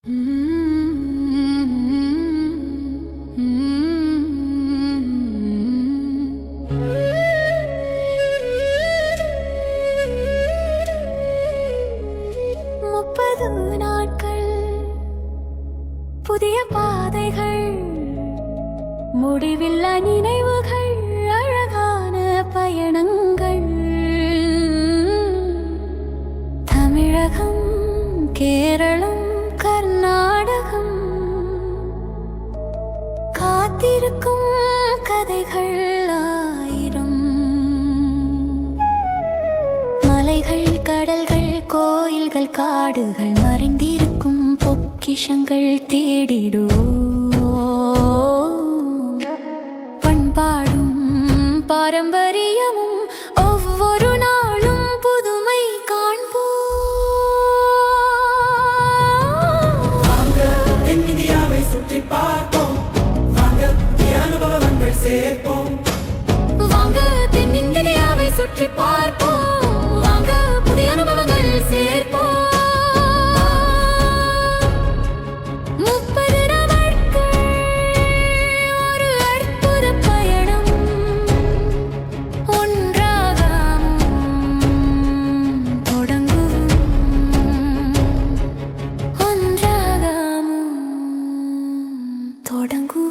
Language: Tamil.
30 நாட்கள் புதிய பாதைகள் முடிவில்லா நினைவுகள் அழகான பயணங்கள் தமிழகம் கேரளம் கர்நாடகம் காத்திருக்கும் கதைகள் ஆயிரம் மலைகள் கடல்கள் கோயில்கள் காடுகள் மறைந்திருக்கும் பொக்கிஷங்கள் தேடிடுவோம் பண்பாடும் பாரம்பரியமும் ஒவ்வொரு நாளும் புதுமை காண்போம். வாங்க தென்னிந்தியாவை சுற்றி பார்ப்போம், வாங்க புதிய அனுபவங்கள் சேர்ப்போம். வாங்க தென்னிந்தியாவை சுற்றி பார்ப்போம், வாங்க புதிய அனுபவங்கள் சேர்ப்போம். 30 நாட்கள் ஒரு அற்புத பயணம், ஒன்றாக தொடங்குவோம், ஒன்றாக தொடங்குவோம்.